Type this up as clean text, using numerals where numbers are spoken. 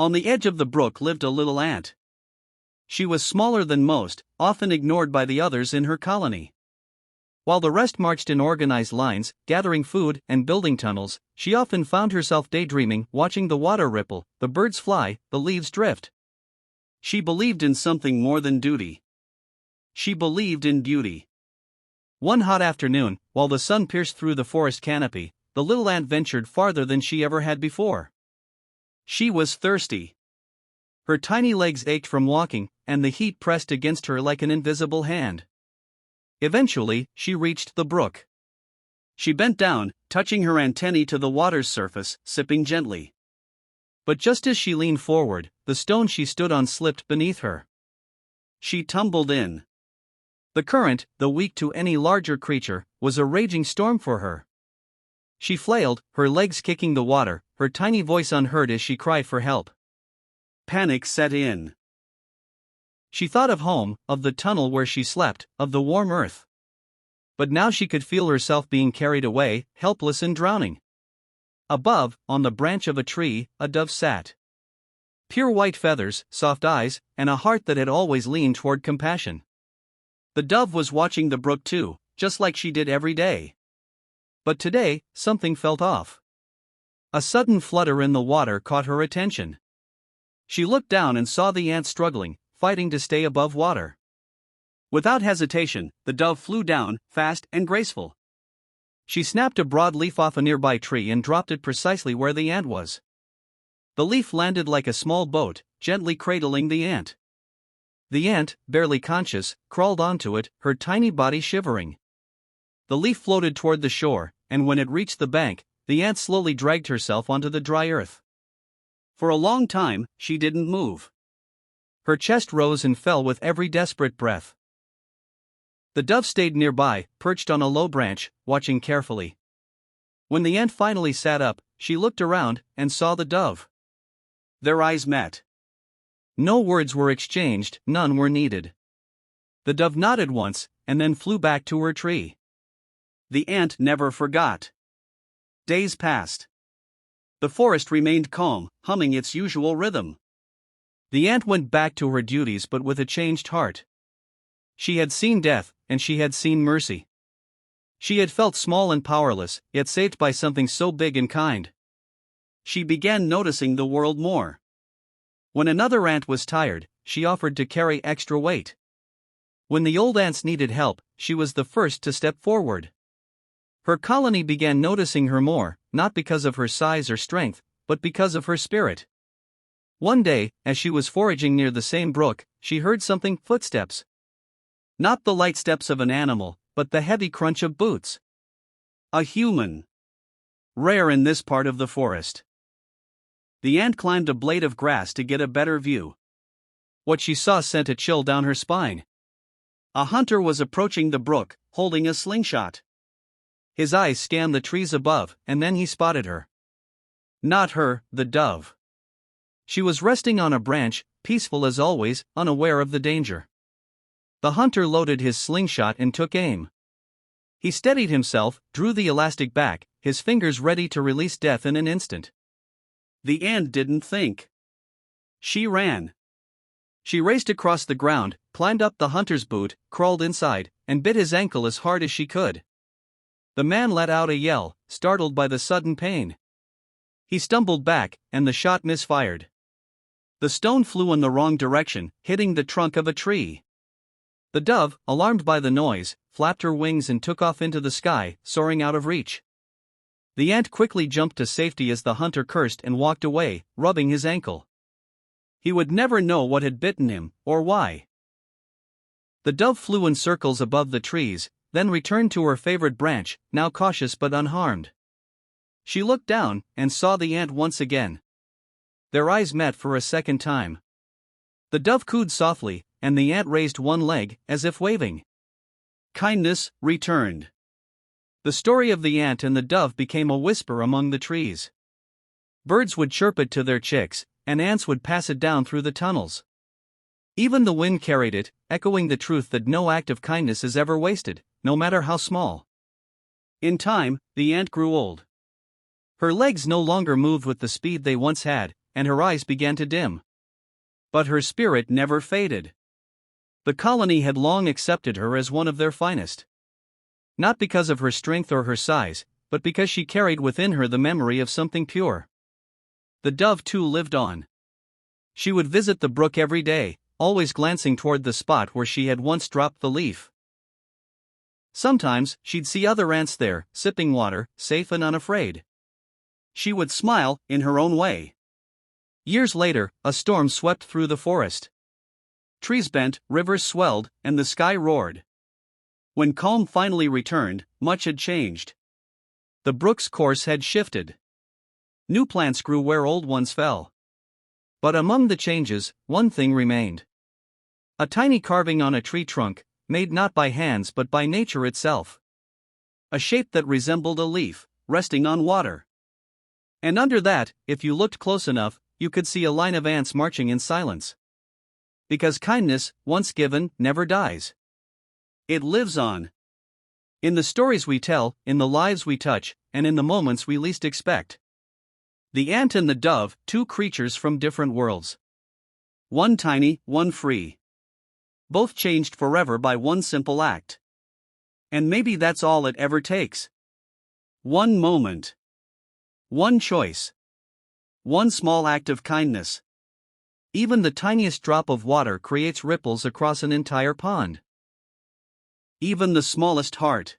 On the edge of the brook lived a little ant. She was smaller than most, often ignored by the others in her colony. While the rest marched in organized lines, gathering food and building tunnels, she often found herself daydreaming, watching the water ripple, the birds fly, the leaves drift. She believed in something more than duty. She believed in beauty. One hot afternoon, while the sun pierced through the forest canopy, the little ant ventured farther than she ever had before. She was thirsty. Her tiny legs ached from walking, and the heat pressed against her like an invisible hand. Eventually, she reached the brook. She bent down, touching her antennae to the water's surface, sipping gently. But just as she leaned forward, the stone she stood on slipped beneath her. She tumbled in. The current, though weak to any larger creature, was a raging storm for her. She flailed, her legs kicking the water, her tiny voice unheard as she cried for help. Panic set in. She thought of home, of the tunnel where she slept, of the warm earth. But now she could feel herself being carried away, helpless and drowning. Above, on the branch of a tree, a dove sat. Pure white feathers, soft eyes, and a heart that had always leaned toward compassion. The dove was watching the brook too, just like she did every day. But today, something felt off. A sudden flutter in the water caught her attention. She looked down and saw the ant struggling, fighting to stay above water. Without hesitation, the dove flew down, fast and graceful. She snapped a broad leaf off a nearby tree and dropped it precisely where the ant was. The leaf landed like a small boat, gently cradling the ant. The ant, barely conscious, crawled onto it, her tiny body shivering. The leaf floated toward the shore, and when it reached the bank, the ant slowly dragged herself onto the dry earth. For a long time, she didn't move. Her chest rose and fell with every desperate breath. The dove stayed nearby, perched on a low branch, watching carefully. When the ant finally sat up, she looked around and saw the dove. Their eyes met. No words were exchanged, none were needed. The dove nodded once, and then flew back to her tree. The ant never forgot. Days passed. The forest remained calm, humming its usual rhythm. The ant went back to her duties but with a changed heart. She had seen death, and she had seen mercy. She had felt small and powerless, yet saved by something so big and kind. She began noticing the world more. When another ant was tired, she offered to carry extra weight. When the old ants needed help, she was the first to step forward. Her colony began noticing her more, not because of her size or strength, but because of her spirit. One day, as she was foraging near the same brook, she heard something: footsteps. Not the light steps of an animal, but the heavy crunch of boots. A human. Rare in this part of the forest. The ant climbed a blade of grass to get a better view. What she saw sent a chill down her spine. A hunter was approaching the brook, holding a slingshot. His eyes scanned the trees above, and then he spotted her. Not her, the dove. She was resting on a branch, peaceful as always, unaware of the danger. The hunter loaded his slingshot and took aim. He steadied himself, drew the elastic back, his fingers ready to release death in an instant. The ant didn't think. She ran. She raced across the ground, climbed up the hunter's boot, crawled inside, and bit his ankle as hard as she could. The man let out a yell, startled by the sudden pain. He stumbled back, and the shot misfired. The stone flew in the wrong direction, hitting the trunk of a tree. The dove, alarmed by the noise, flapped her wings and took off into the sky, soaring out of reach. The ant quickly jumped to safety as the hunter cursed and walked away, rubbing his ankle. He would never know what had bitten him, or why. The dove flew in circles above the trees, then returned to her favorite branch, now cautious but unharmed. She looked down, and saw the ant once again. Their eyes met for a second time. The dove cooed softly, and the ant raised one leg, as if waving. Kindness returned. The story of the ant and the dove became a whisper among the trees. Birds would chirp it to their chicks, and ants would pass it down through the tunnels. Even the wind carried it, echoing the truth that no act of kindness is ever wasted, no matter how small. In time, the ant grew old. Her legs no longer moved with the speed they once had, and her eyes began to dim. But her spirit never faded. The colony had long accepted her as one of their finest. Not because of her strength or her size, but because she carried within her the memory of something pure. The dove too lived on. She would visit the brook every day, always glancing toward the spot where she had once dropped the leaf. Sometimes, she'd see other ants there, sipping water, safe and unafraid. She would smile, in her own way. Years later, a storm swept through the forest. Trees bent, rivers swelled, and the sky roared. When calm finally returned, much had changed. The brook's course had shifted. New plants grew where old ones fell. But among the changes, one thing remained. A tiny carving on a tree trunk, made not by hands but by nature itself. A shape that resembled a leaf, resting on water. And under that, if you looked close enough, you could see a line of ants marching in silence. Because kindness, once given, never dies. It lives on. In the stories we tell, in the lives we touch, and in the moments we least expect. The ant and the dove, two creatures from different worlds. One tiny, one free. Both changed forever by one simple act. And maybe that's all it ever takes. One moment. One choice. One small act of kindness. Even the tiniest drop of water creates ripples across an entire pond. Even the smallest heart.